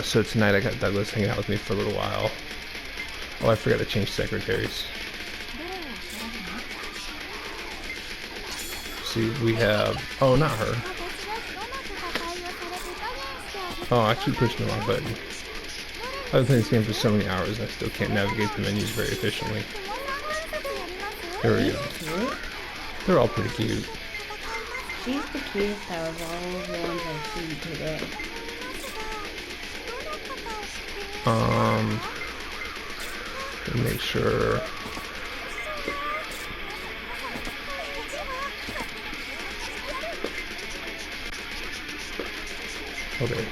So tonight I got Douglas hanging out with me for a little while. Oh, I forgot to change secretaries. See, we have... Oh, not her. Oh, I actually pushed the wrong button. I've been playing this game for so many hours and I still can't navigate the menus very efficiently. There we go. They're all pretty cute. She's the cutest out of all of the ones I've seen today. Let me make sure. Okay.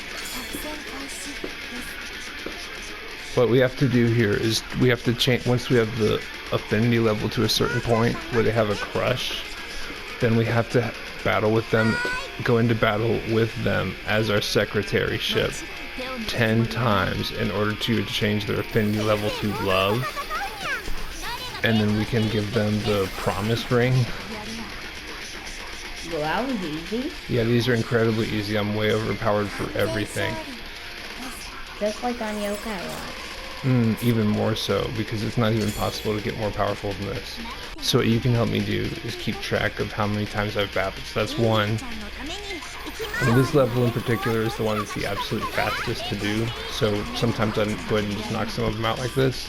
What we have to do here is we have to change, once we have the affinity level to a certain point where they have a crush, then we have to battle with them, go into battle with them as our secretary ship 10 times in order to change their affinity level to love, and then we can give them the promise ring. Well, that was easy. Yeah, these are incredibly easy. I'm way overpowered for everything. Just like on Yokai Watch. Even more so, because it's not even possible to get more powerful than this. So what you can help me do is keep track of how many times I've battled. So that's one. And this level in particular is the one that's the absolute fastest to do. So sometimes I go ahead and just knock some of them out like this.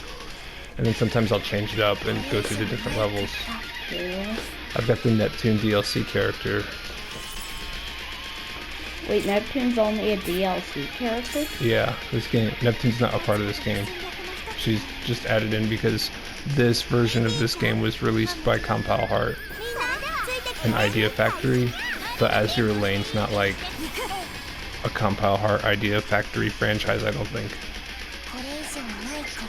And then sometimes I'll change it up and go through the different levels. Yeah. I've got the Neptune DLC character. Wait, Neptune's only a DLC character? Yeah, this game, Neptune's not a part of this game. She's just added in because this version of this game was released by Compile Heart, an Idea Factory, but Azur Lane's not like a Compile Heart Idea Factory franchise, I don't think.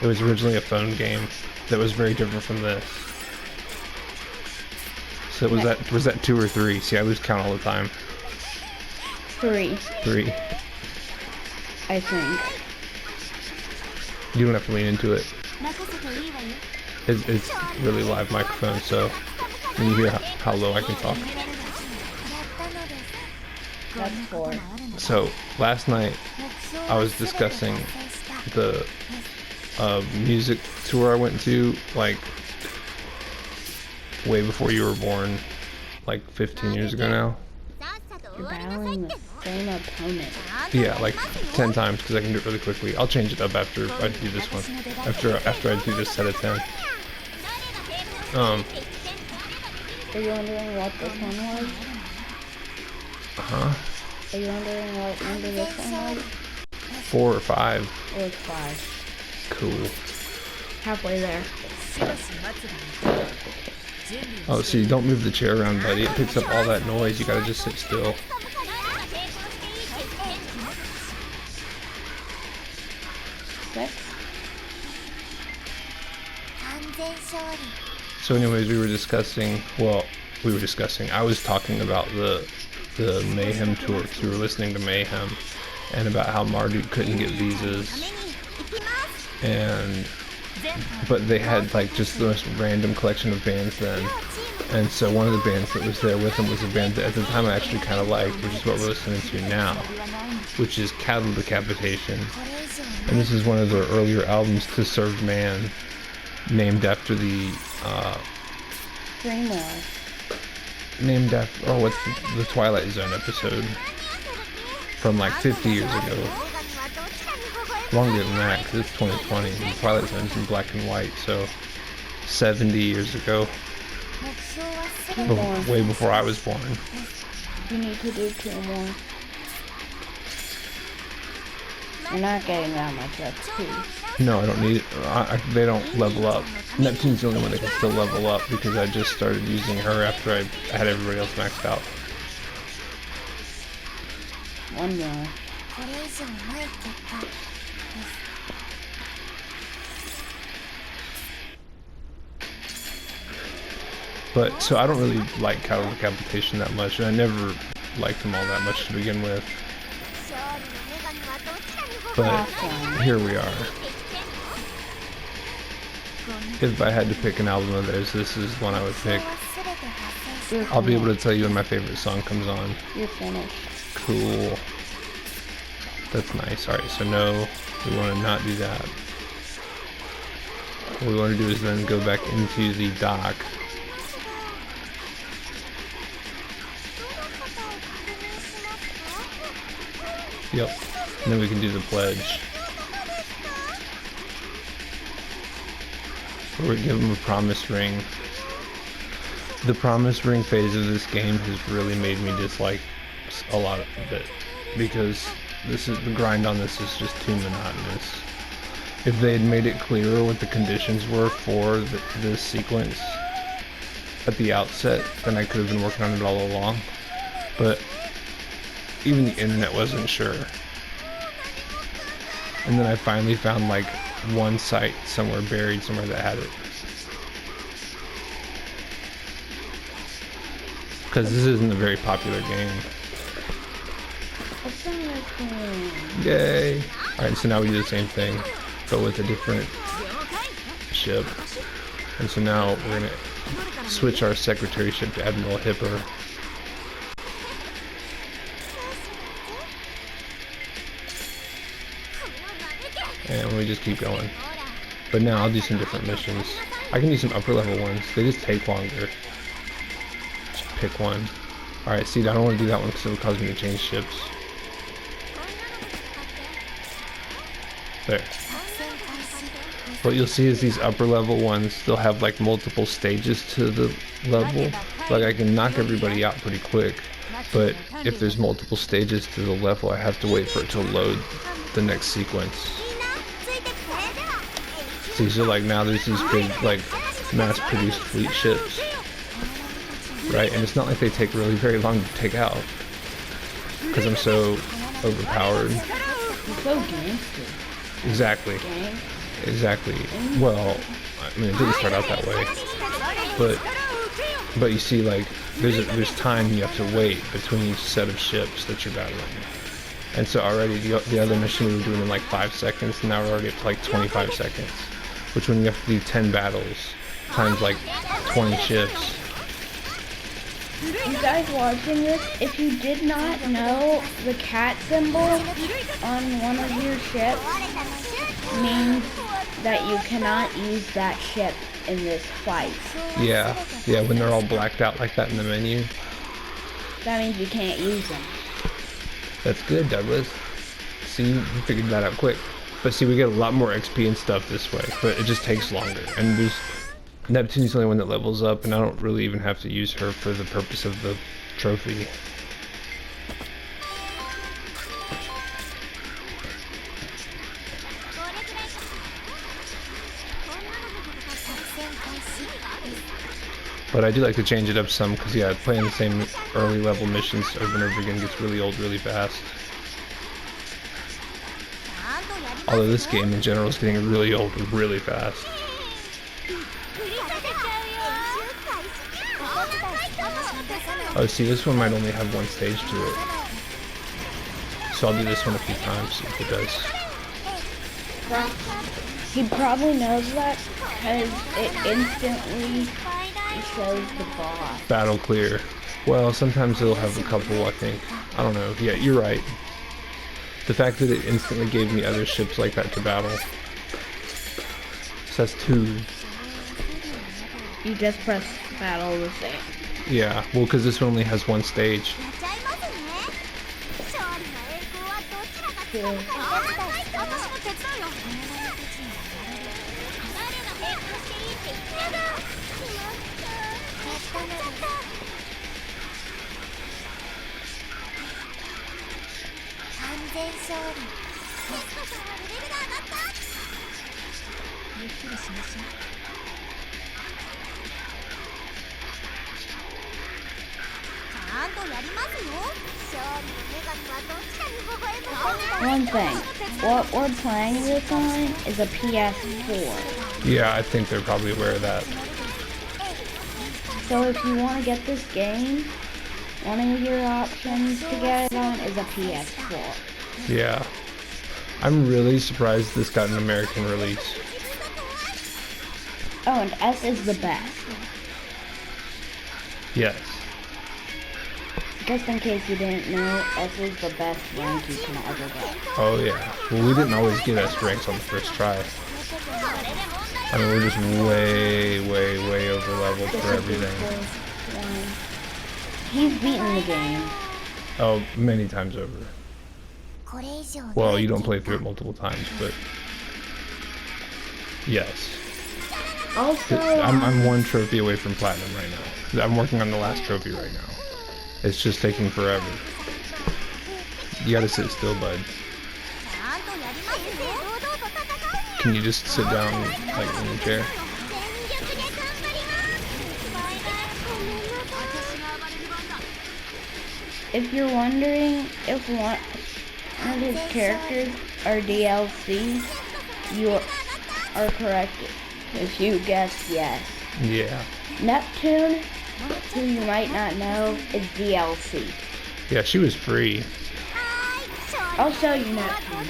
It was originally a phone game that was very different from this. So was that 2 or 3? See, I lose count all the time. 3. 3. I think. You don't have to lean into it. It's really live microphone, so when you hear how low I can talk. That's 4. So last night I was discussing the music tour I went to, like way before you were born, like 15 years ago now. You're battling the same opponent. Yeah, like 10 times because I can do it really quickly. I'll change it up after I do this one. After I do this set of 10. Are you wondering what this one was? Are you wondering what number this one was? 4 or 5. It was 5. Cool. Halfway there. Oh, so you don't move the chair around, buddy. It picks up all that noise. You gotta just sit still. So anyways, I was talking about the Mayhem tour, because we were listening to Mayhem, and about how Marduk couldn't get visas, but they had like just the most random collection of bands then, and so one of the bands that was there with them was a band that at the time I actually kind of liked, which is what we're listening to now, which is Cattle Decapitation, and this is one of their earlier albums, To Serve Man, named after the named after what's the Twilight Zone episode from like 50 years ago. Longer than that, because it's 2020. The Twilight Zone's in black and white, so 70 years ago. Way before I was born. You need to do 2 more. You're not getting that much XP. No, I don't need it. They don't level up. Neptune's the only one that can still level up because I just started using her after I had everybody else maxed out. 1 more. But, so I don't really like Cattle Decapitation that much, and I never liked them all that much to begin with. But here we are. If I had to pick an album of theirs, this is one I would pick. I'll be able to tell you when my favorite song comes on. You're finished. Cool. That's nice. Alright, so no, we want to not do that. What we want to do is then go back into the dock. Yep. And then we can do the pledge. Or we give them a promise ring. The promise ring phase of this game has really made me dislike a lot of it, because the grind on this is just too monotonous. If they had made it clearer what the conditions were for this sequence at the outset, then I could have been working on it all along. But even the internet wasn't sure. And then I finally found like one site somewhere buried somewhere that had it. Because this isn't a very popular game. Yay! Alright, so now we do the same thing, but with a different ship. And so now we're going to switch our secretary ship to Admiral Hipper. And we just keep going. But now I'll do some different missions. I can do some upper level ones. They just take longer. Just pick one. Alright, see, I don't want to do that one because it'll cause me to change ships. There. What you'll see is these upper level ones, they'll have like multiple stages to the level. Like I can knock everybody out pretty quick. But if there's multiple stages to the level, I have to wait for it to load the next sequence. See, so like now there's these big like mass-produced fleet ships, right? And it's not like they take really very long to take out, because I'm so overpowered. You're so gangster. Exactly. Exactly. Well, I mean, it didn't start out that way, but you see, like there's time you have to wait between each set of ships that you're battling. And so already the other mission we were doing in like 5 seconds, and now we're already up to like 25 seconds. Which when you have to do 10 battles times like 20 ships. You guys watching this, if you did not know, the cat symbol on one of your ships means that you cannot use that ship in this fight. Yeah, when they're all blacked out like that in the menu. That means you can't use them. That's good, Douglas. See, you figured that out quick. But see, we get a lot more XP and stuff this way, but it just takes longer. And there's Neptune's the only one that levels up, and I don't really even have to use her for the purpose of the trophy. But I do like to change it up some, because yeah, playing the same early level missions over and over again gets really old really fast. Although this game in general is getting really old really fast. Oh, see, this one might only have one stage to it. So I'll do this one a few times, see if it does. He probably knows that because it instantly shows the boss. Battle clear. Well, sometimes it'll have a couple, I think. I don't know. Yeah, you're right. The fact that it instantly gave me other ships like that to battle. So that's 2. You just press battle the same. Yeah, well, because this one only has one stage. Yeah. One thing, what we're playing this on is a PS4. Yeah, I think they're probably aware of that. So if you want to get this game, one of your options to get it on is a PS4. Yeah. I'm really surprised this got an American release. Oh, and S is the best. Yes. Just in case you didn't know, S is the best rank you can ever get. Oh yeah. Well, we didn't always get S ranks on the first try. I mean, we're just way over leveled for everything. He's beaten the game. Oh, many times over. Well, you don't play through it multiple times, but yes. Also, I'm one trophy away from platinum right now. I'm working on the last trophy right now. It's just taking forever. You gotta sit still, bud. Can you just sit down, like, in your chair? if you're wondering if one of his characters are DLC, you are correct if you guessed yes. Yeah. Neptune, who you might not know, is DLC. Yeah, she was free. I'll show you Neptune.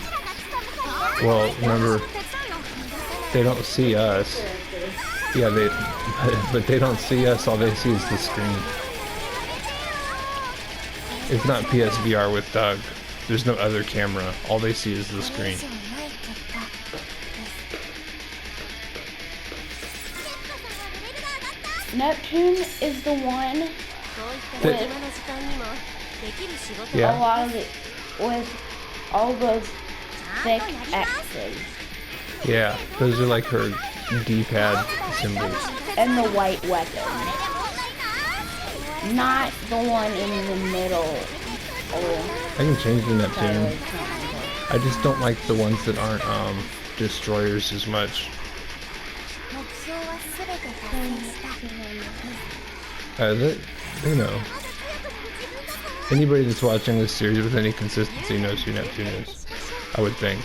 Well, remember, they don't see us. Yeah, but they don't see us. All they see is the screen. It's not PSVR with Doug. There's no other camera. All they see is the screen. Neptune is the one with a lot of it, with all those thick X's. Yeah, those are like her D-pad symbols. And the white weapon. Not the one in the middle. I can change the Neptune. I just don't like the ones that aren't destroyers as much. You know, anybody that's watching this series with any consistency knows who Neptune is, I would think.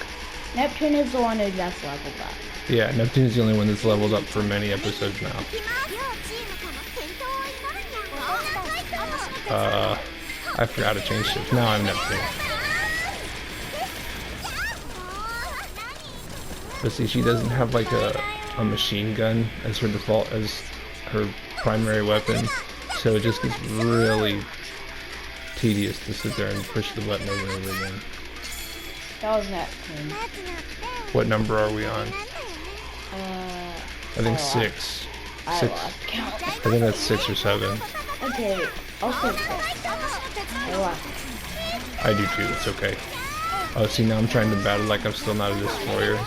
Neptune is the one who just leveled up. Yeah, Neptune is the only one that's leveled up for many episodes now. I forgot to change shift. Now I'm Neptune. But see, she doesn't have like a machine gun as her default, as her primary weapon, so it just gets really tedious to sit there and push the button over and over again. That was Neptune. What number are we on? I think 6. I 6. lost count. I think that's 6 or 7. Okay, I'll say 6. I lost. I do too, it's okay. Oh, see, now I'm trying to battle like I'm still not a destroyer.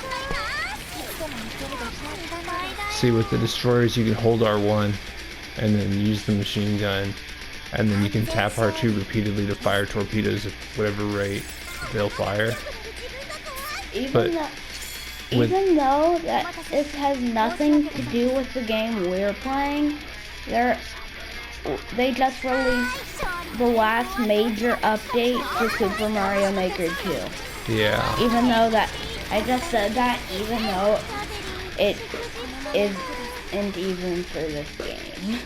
See, with the destroyers, you can hold R1 and then use the machine gun, and then you can tap R2 repeatedly to fire torpedoes at whatever rate they'll fire. Even though that this has nothing to do with the game we're playing, they just released the last major update for Super Mario Maker 2. Yeah. Even though that, I just said that, even though it isn't even for this game.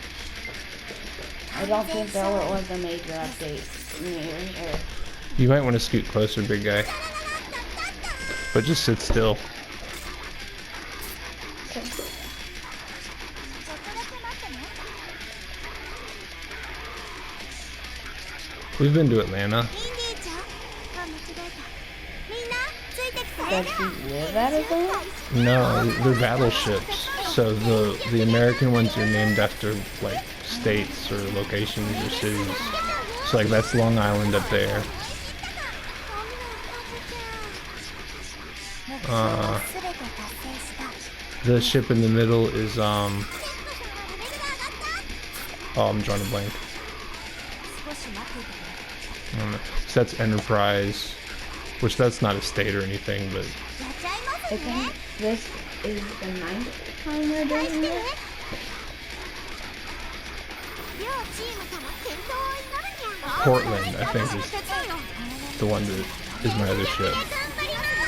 I don't think there was a major update near here. You might want to scoot closer, big guy. But just sit still. We've been to Atlanta. Does he live at Atlanta? No, they're battleships. So the American ones are named after like states or locations or cities. So like that's Long Island up there. The ship in the middle is oh, I'm drawing a blank. So that's Enterprise, which that's not a state or anything, but I think this is the 9th time we're doing this. Portland, I think, is the one that is my other ship.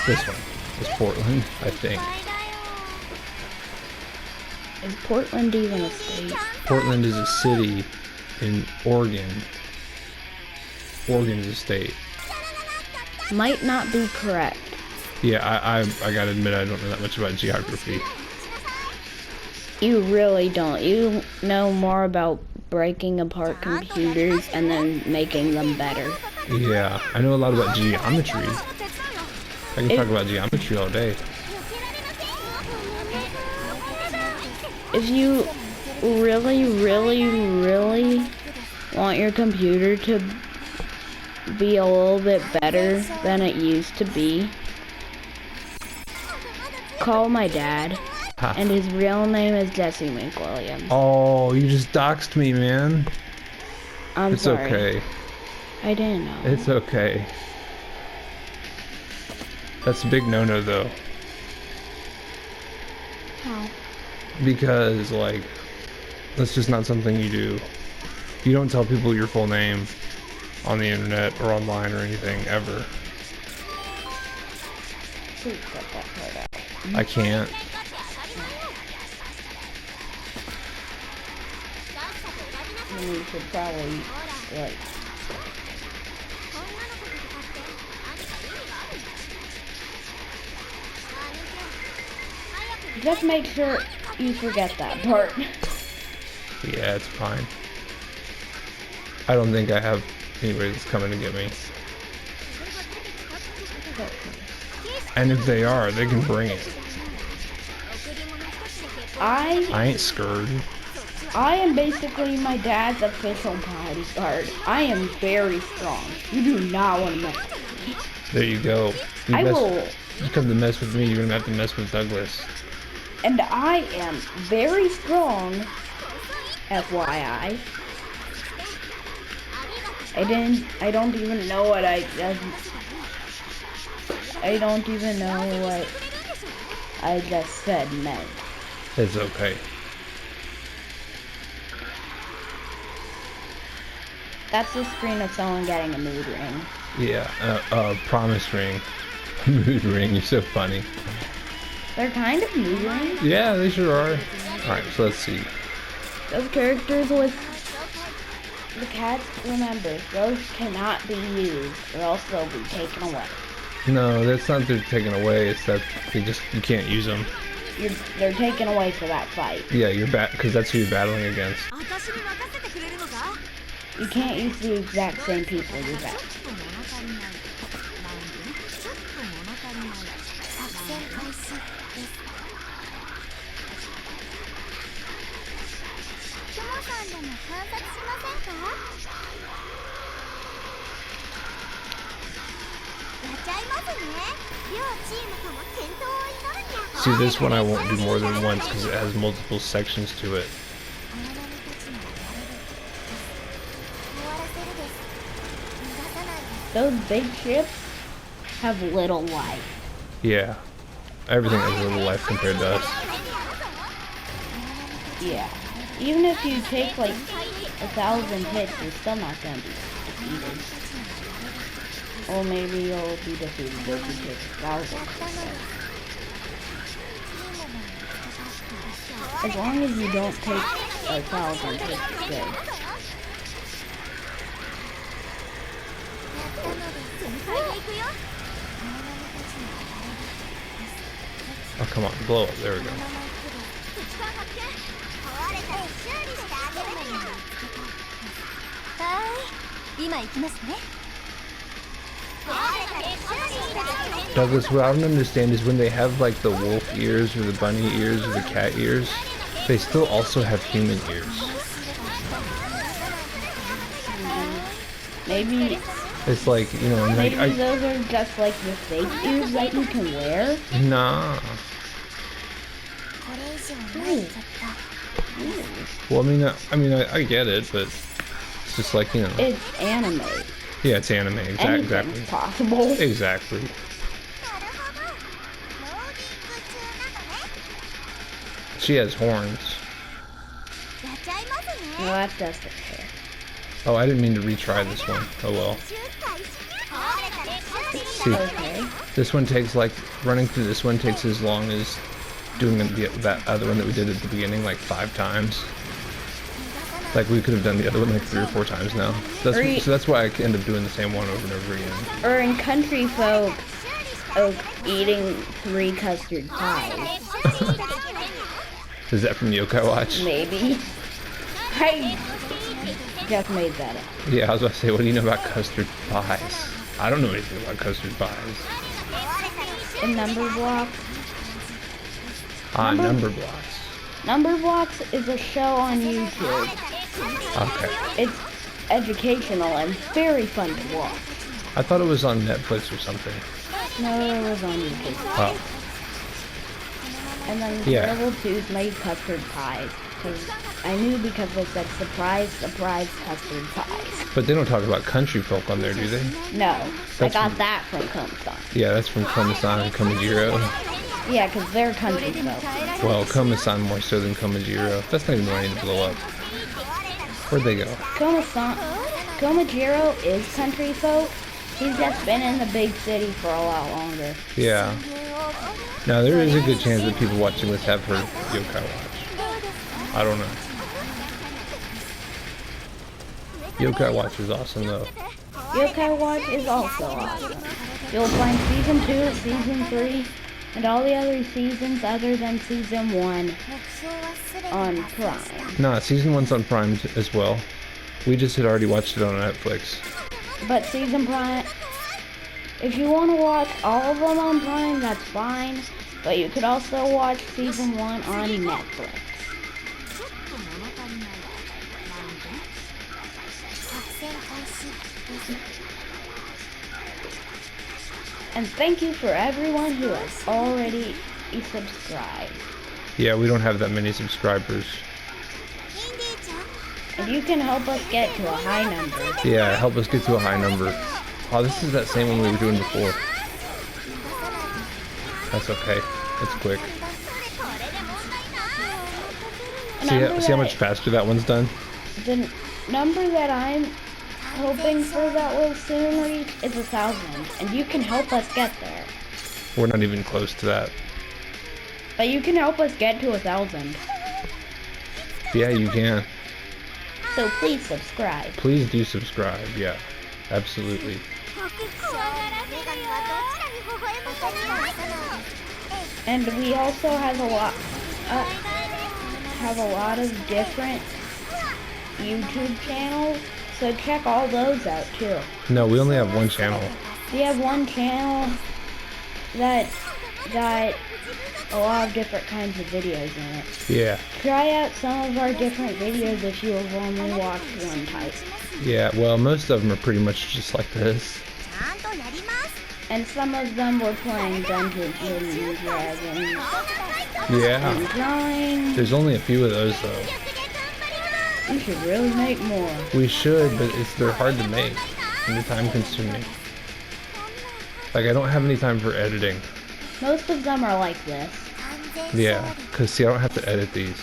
This one is Portland, I think. Is Portland even a state? Portland is a city in Oregon. Oregon is a state. Might not be correct. Yeah, I gotta admit I don't know that much about geography. You really don't. You know more about breaking apart computers and then making them better. Yeah, I know a lot about geometry. I can talk about geometry all day. If you really, really, really want your computer to be a little bit better than it used to be, call my dad. Huh. And his real name is Jesse McWilliams. Oh, you just doxed me, man. I'm sorry. It's okay. I didn't know. It's okay. That's a big no-no, though. How? Because, like, that's just not something you do. You don't tell people your full name on the internet or online or anything, ever. Please cut that part out. I can't. You should probably, like... Just make sure you forget that part. Yeah, it's fine. I don't think I have anybody that's coming to get me. And if they are, they can bring it. I ain't scared. I am basically my dad's official bodyguard. I am very strong. You do not want to mess with me. There you go. You come to mess with me, you're gonna have to mess with Douglas. And I am very strong, FYI. I don't even know what I don't even know what I just said meant. It's okay. That's the screen of someone getting a mood ring. Yeah, promise ring. Mood ring, you're so funny. They're kind of mood rings. Yeah, they sure are. Alright, so let's see. Those characters with the cats, remember, those cannot be used or else they'll be taken away. No, that's not they're taken away, it's that you can't use them. They're taken away for that fight. Yeah, because that's who you're battling against. You can't use the exact same people you bet. See, this one I won't do more than once because it has multiple sections to it. Those big ships have little life. Yeah. Everything has a little life compared to us. Yeah. Even if you take like 1,000 hits, you're still not gonna be defeated. Or maybe you'll be defeated if you take 1,000. As long as you don't take 1,000 hits, it's good. Oh, come on, blow up. There we go. Douglas, what I don't understand is when they have like the wolf ears or the bunny ears or the cat ears, they still also have human ears. Maybe it's like, you know, maybe those are just like the fake ears that you can wear. Nah. Well, I mean, I get it, but it's just like, you know. It's anime. Yeah, it's anime. Exactly. Possible. Exactly. She has horns. No, that's just a hair. Oh, I didn't mean to retry this one. Oh well. See, Okay. this one takes like, running through this one takes as long as doing that other one that we did at the beginning like 5 times. Like we could have done the other one like 3 or 4 times now. So that's why I end up doing the same one over and over again. Or in country folk, eating 3 custard pies. Is that from Yokai Watch? Maybe. I just made that up. Yeah, I was about to say, what do you know about custard pies? I don't know anything about custard pies. And number blocks. Number blocks. Number Blocks is a show on YouTube. Okay. It's educational and very fun to watch. I thought it was on Netflix or something. No, it was on YouTube. Oh. And then Yeah. Terrible Twos made custard pies. Because I knew because they said surprise, surprise custard pies. But they don't talk about country folk on there, do they? No, That's I got that from Komasan. Yeah, that's from Komasan and Komajiro. Yeah, because they're country folk. Well, Komasan more so than Komajiro. That's not even wanting to blow up. Where'd they go? Komajiro is country folk. He's just been in the big city for a lot longer. Yeah. Now, there is a good chance that people watching this have heard Yokai Watch. I don't know. Yokai Watch is awesome, though. Yokai Watch is also awesome. You'll find Season 2, Season 3, and all the other seasons other than Season 1 on Prime. Nah, Season 1's on Prime as well. We just had already watched it on Netflix. But Season Prime, if you want to watch all of them on Prime, that's fine. But you could also watch Season 1 on Netflix. And thank you for everyone who has already subscribed. Yeah, we don't have that many subscribers. And you can help us get to a high number. Yeah, help us get to a high number. Oh, this is that same one we were doing before. That's okay. It's quick. See how much faster that one's done? The number that I'm hoping for that will soon reach is 1,000, and you can help us get there. We're not even close to that. But you can help us get to 1,000. Yeah, you can. So please subscribe. Please do subscribe. Yeah, absolutely. And we also have a lot of different YouTube channels. So check all those out too. No, we only have one channel. We have one channel that got a lot of different kinds of videos in it. Yeah. Try out some of our different videos if you have only watched one type. Yeah, well, most of them are pretty much just like this. And some of them were playing Dungeons and Dragons. Yeah. And drawing. There's only a few of those though. We should really make more. We should, but they're hard to make and they're time consuming. Like, I don't have any time for editing. Most of them are like this. Yeah, because see, I don't have to edit these.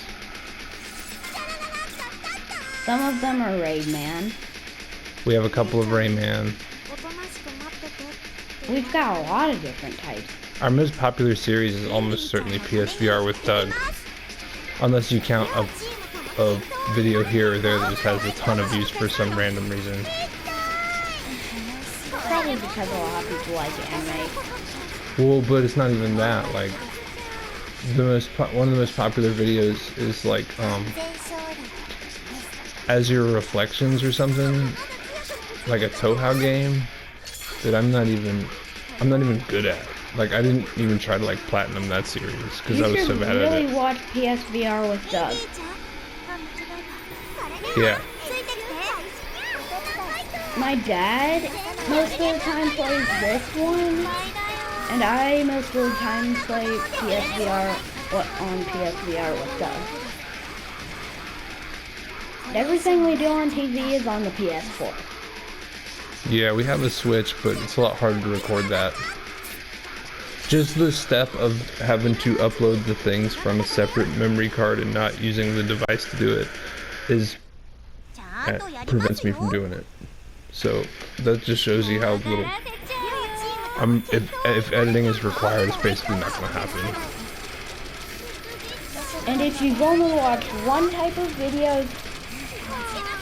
Some of them are Rayman. We have a couple of Rayman. We've got a lot of different types. Our most popular series is almost certainly PSVR with Doug. Unless you count a video here or there that just has a ton of views for some random reason. Probably because a lot of people like anime. Well, but it's not even that. Like, one of the most popular videos is like Azur Reflections or something, like a Touhou game that I'm not even good at. Like, I didn't even try to like platinum that series because I was so bad at it. You should really watch PSVR with Doug. Yeah. My dad most of the time plays this one, and I most of the time play PSVR on PSVR with Doug. Everything we do on TV is on the PS4. Yeah, we have a Switch, but it's a lot harder to record that. Just the step of having to upload the things from a separate memory card and not using the device to do it prevents me from doing it. So that just shows you how little. If editing is required, it's basically not going to happen. And if you've only watched one type of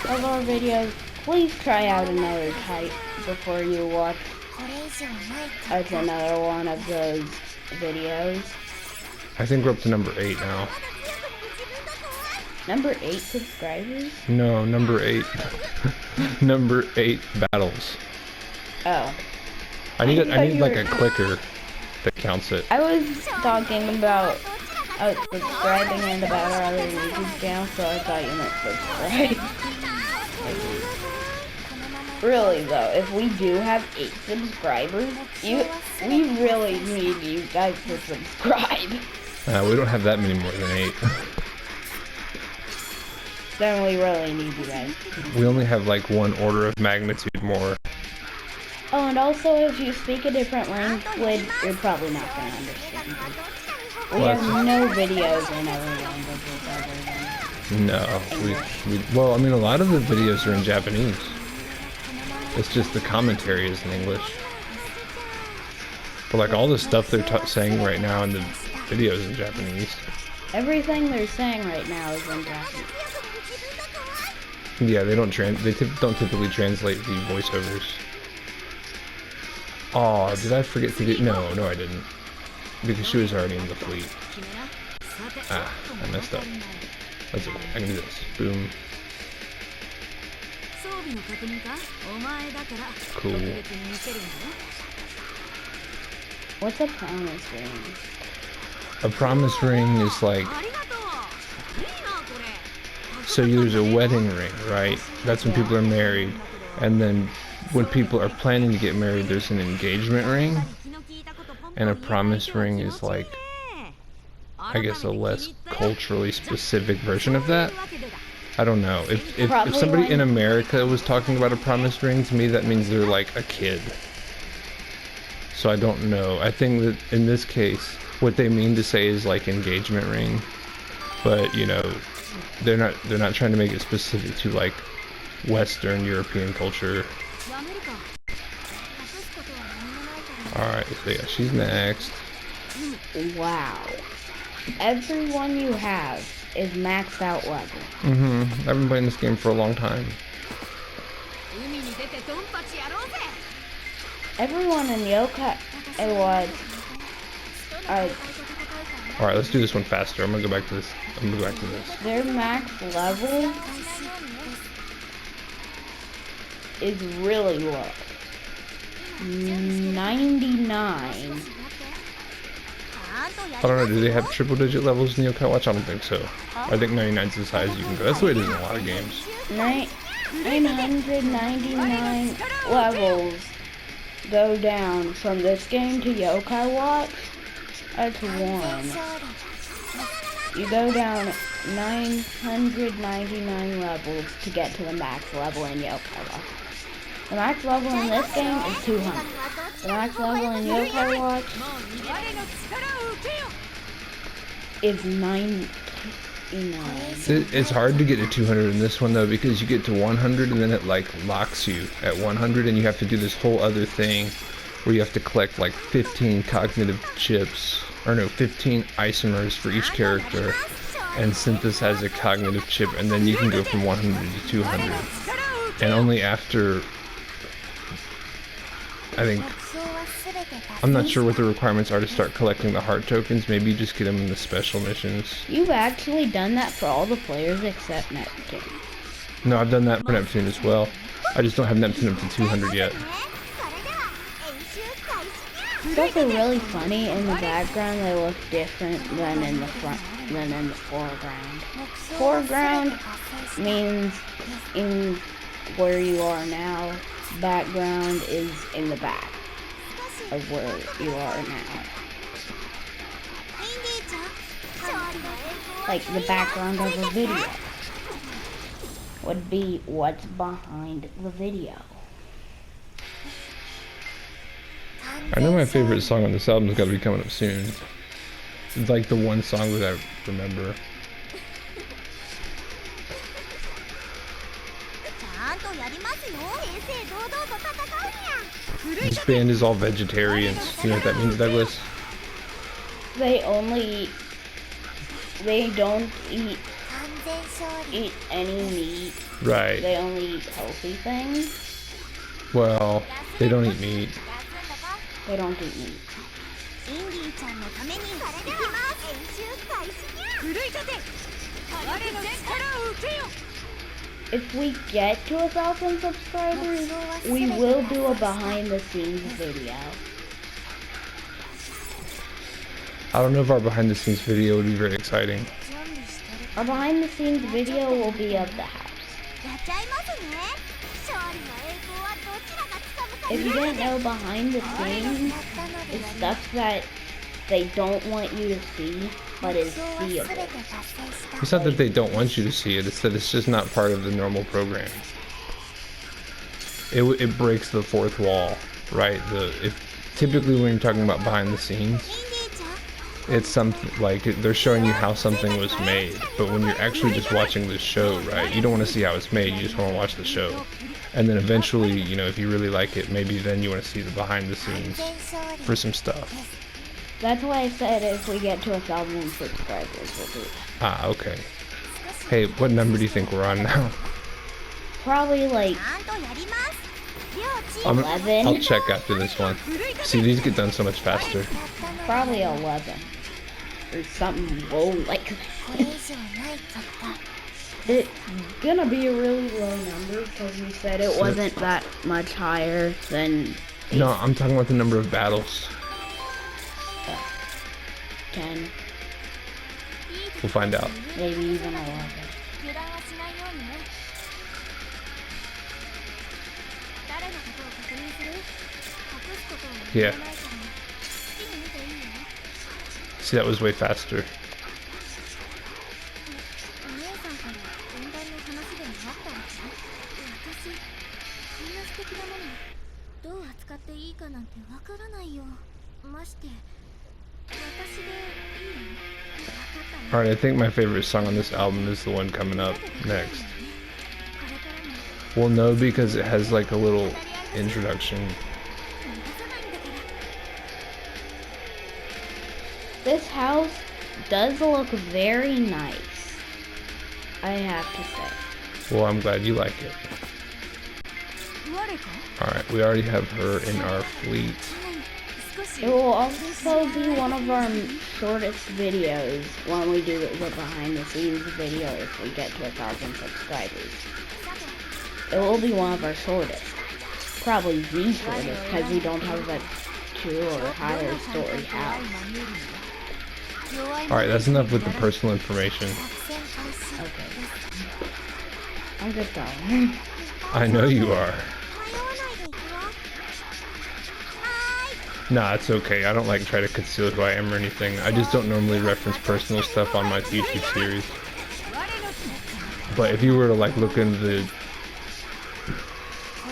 our videos, please try out another type before you watch another one of those videos. I think we're up to number 8 now. Number 8 subscribers? No, number 8. Number 8 battles. Oh. I need like a clicker that counts it. I was talking about subscribing and about our other YouTube channel, so I thought you meant subscribe. Really though, if we do have 8 subscribers, we really need you guys to subscribe. We don't have that many more than 8. Then we really need you guys. We only have like 1 order of magnitude more. Oh, and also if you speak a different language, you're probably not going to understand them. We have no videos in other languages other than... No, well, I mean, a lot of the videos are in Japanese. It's just the commentary is in English. But like all the stuff they're saying right now in the videos in Japanese. Everything they're saying right now is in Japanese. Yeah, they don't typically translate the voiceovers. Oh, did I forget to do? No, I didn't. Because she was already in the fleet. Ah, I messed up. That's okay. I can do this. Boom. Cool. What's a promise ring? A promise ring is like... So there's a wedding ring, right? That's when people are married. And then when people are planning to get married, there's an engagement ring. And a promise ring is like, I guess, a less culturally specific version of that. I don't know. If somebody in America was talking about a promise ring, to me that means they're like a kid. So I don't know. I think that in this case, what they mean to say is like engagement ring. But, you know, they're not trying to make it specific to like Western European culture. Alright, so yeah, she's next. Wow. Everyone you have is maxed out level. I've been playing this game for a long time. Everyone in Yokai was... Alright, let's do this one faster. I'm gonna go back to this. Their max level is really low. 99. I don't know, do they have triple digit levels in Yokai Watch? I don't think so. I think 99 is as high as you can go. That's the way it is in a lot of games. 999 levels go down from this game to Yokai Watch. That's 1. You go down 999 levels to get to the max level in Yokai Watch. The max level in this game is 200. The max level in Yokai Watch is 99. It's hard to get to 200 in this one though, because you get to 100 and then it like locks you at 100 and you have to do this whole other thing where you have to collect like 15 cognitive chips, or no, 15 isomers for each character and synthesize a cognitive chip, and then you can go from 100 to 200. And only after, I think, I'm not sure what the requirements are to start collecting the heart tokens. Maybe you just get them in the special missions. You've actually done that for all the players except Neptune. No, I've done that for Neptune as well. I just don't have Neptune up to 200 yet. It's also really funny, in the background they look different than in the front, than in the foreground. Foreground means in where you are now. Background is in the back of where you are now. Like the background of a video would be what's behind the video. I know my favorite song on this album is gotta be coming up soon. It's like the one song that I remember. This band is all vegetarians. You know what that means, Douglas? They don't eat any meat. Right. They only eat healthy things. Well, they don't eat meat. They don't eat meat. If we get to 1,000 subscribers, we will do a behind the scenes video. I don't know if our behind the scenes video would be very exciting. Our behind the scenes video will be of the house. If you didn't know, behind the scenes is stuff that they don't want you to see, but is seeable. It's not that they don't want you to see it, it's that it's just not part of the normal program. It breaks the fourth wall, right? Typically when you're talking about behind the scenes, it's something like they're showing you how something was made, but when you're actually just watching the show, right, you don't want to see how it's made, you just want to watch the show. And then eventually, you know, if you really like it, maybe then you want to see the behind the scenes for some stuff. That's why I said if we get to 1,000 subscribers, we'll do it. Ah, okay. Hey, what number do you think we're on now? Probably like 11. I'll check after this one. See, these get done so much faster. Probably 11. Or something low like that. It's gonna be a really low number because we said it wasn't that much higher than 8. No, I'm talking about the number of battles. 10. We'll find out. Maybe even 11. Yeah. See, that was way faster. Alright, I think my favorite song on this album is the one coming up next. Well, no, because it has like a little introduction. This house does look very nice, I have to say. Well, I'm glad you like it. Alright, we already have her in our fleet. It will also be one of our shortest videos when we do the behind the scenes video if we get to 1,000 subscribers. It will be one of our shortest. Probably the shortest because we don't have a 2 or higher story house. Alright, that's enough with the personal information. Okay. I'm just going. I know you are. Nah, it's okay. I don't like try to conceal who I am or anything. I just don't normally reference personal stuff on my YouTube series. But if you were to like look into the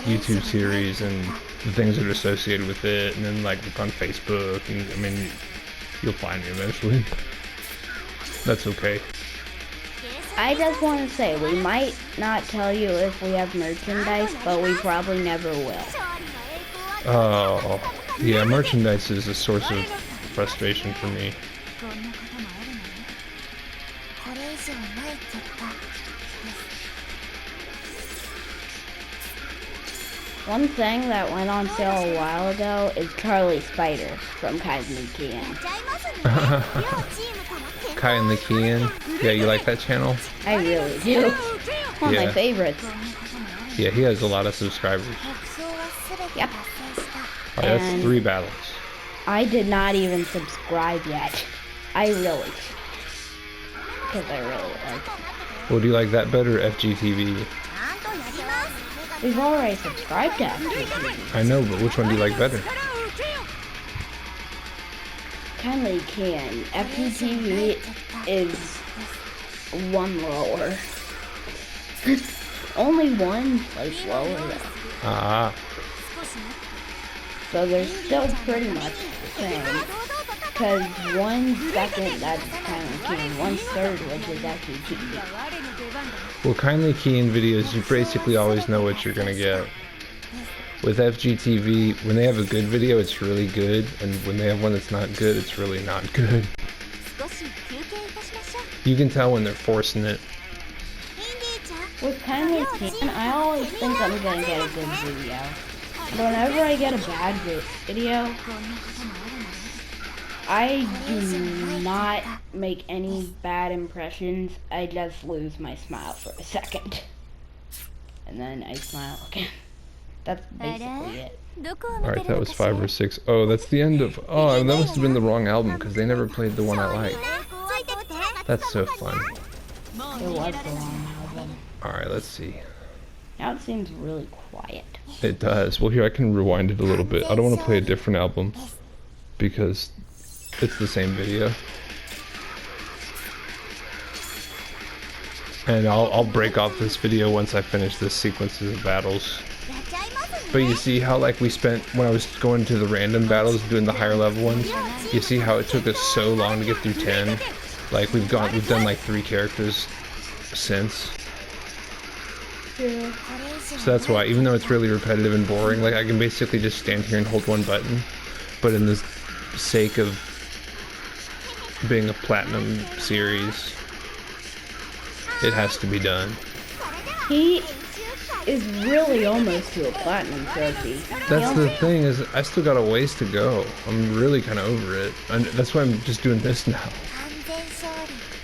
YouTube series and the things that are associated with it, and then like look on Facebook, and I mean, you'll find me eventually. That's okay. I just want to say, we might not tell you if we have merchandise, but we probably never will. Oh, yeah, merchandise is a source of frustration for me. One thing that went on sale a while ago is Charlie Spider from Kantai Collection. KanColle. Yeah, you like that channel? I really do. One of my favorites. Yeah, he has a lot of subscribers. Yep. Oh, that's 3 battles. I did not even subscribe yet. I really. Because I really like it. Well, do you like that better, FGTV? We've already subscribed to FGTV. I know, but which one do you like better? Kantai Collection. FGTV is one lower. Only one place lower though. Ah. So they're still pretty much the same. Because 1 second that's Kantai Collection, 1/3 which is FGTV. Well, KanColle videos, you basically always know what you're gonna get. With FGTV, when they have a good video, it's really good, and when they have one that's not good, it's really not good. You can tell when they're forcing it. With Kantai Collection, I always think I'm gonna get a good video. But whenever I get a bad video, I do not make any bad impressions. I just lose my smile for a second. And then I smile again. That's basically it. Alright, that was 5 or 6. Oh, that's the end of... Oh, that must have been the wrong album, because they never played the one I like. That's so fun. It was the wrong album. Alright, let's see. Now it seems really quiet. It does. Well, here, I can rewind it a little bit. I don't want to play a different album, because it's the same video. And I'll break off this video once I finish this sequences of battles. But you see how, like, we spent, when I was going to the random battles, doing the higher level ones, you see how it took us so long to get through 10? Like, we've done like 3 characters since. Yeah. So that's why, even though it's really repetitive and boring, like, I can basically just stand here and hold one button. But in the sake of being a platinum series, it has to be done. He is really almost to a platinum trophy. That's the thing, is I still got a ways to go. I'm really kind of over it. And that's why I'm just doing this now.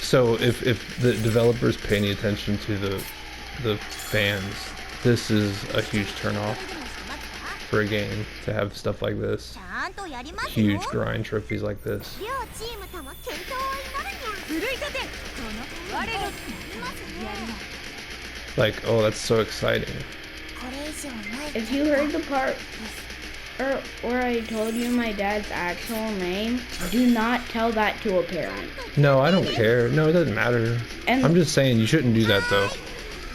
So if the developers pay any attention to the fans, this is a huge turnoff for a game to have stuff like this. Huge grind trophies like this. Like, oh, that's so exciting. If you heard the part where I told you my dad's actual name, do not tell that to a parent. No, I don't care. No, it doesn't matter. And I'm just saying you shouldn't do that though.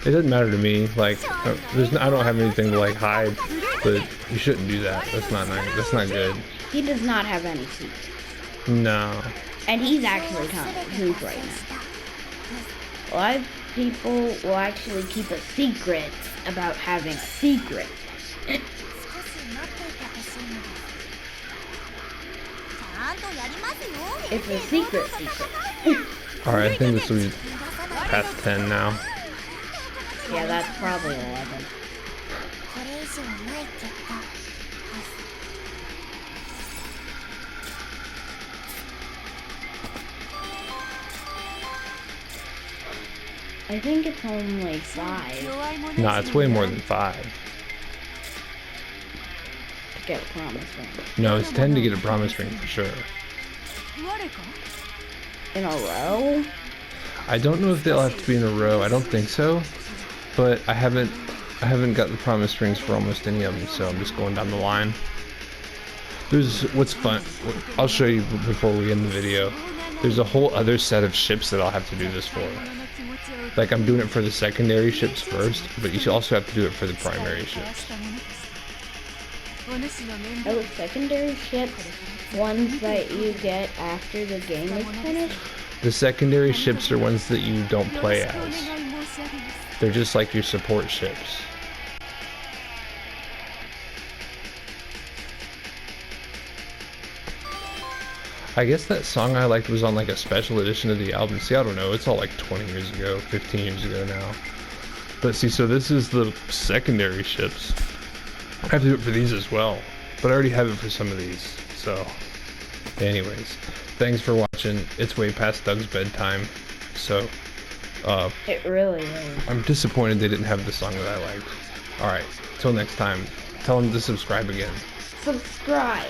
It doesn't matter to me. Like, I don't have anything to like hide, but you shouldn't do that. That's not nice. That's not good. he does not have any secrets. No. And he's actually telling the truth right now. A lot of people will actually keep a secret about having a secret. It's a secret. Alright, I think this will be past 10 now. Yeah, that's probably 11. I think it's only 5 Nah, it's way more than 5. to get a promise ring. No, it's 10 to get a promise ring for sure. In a row? I don't know if they'll have to be in a row. I don't think so. But I haven't got the promise rings for almost any of them, so I'm just going down the line. There's what's fun. I'll show you before we end the video. There's a whole other set of ships that I'll have to do this for. Like, I'm doing it for the secondary ships first, but you should also have to do it for the primary ships. Oh, secondary ships, ones that you get after the game is finished? The secondary ships are ones that you don't play as. They're just like your support ships. I guess that song I liked was on like a special edition of the album. See, I don't know, it's all like 20 years ago, 15 years ago now. But see, so this is the secondary ships. I have to do it for these as well, but I already have it for some of these. So, anyways, thanks for watching. It's way past Doug's bedtime, so It really is. I'm disappointed they didn't have the song that I liked. Alright, till next time, tell them to subscribe again. Subscribe.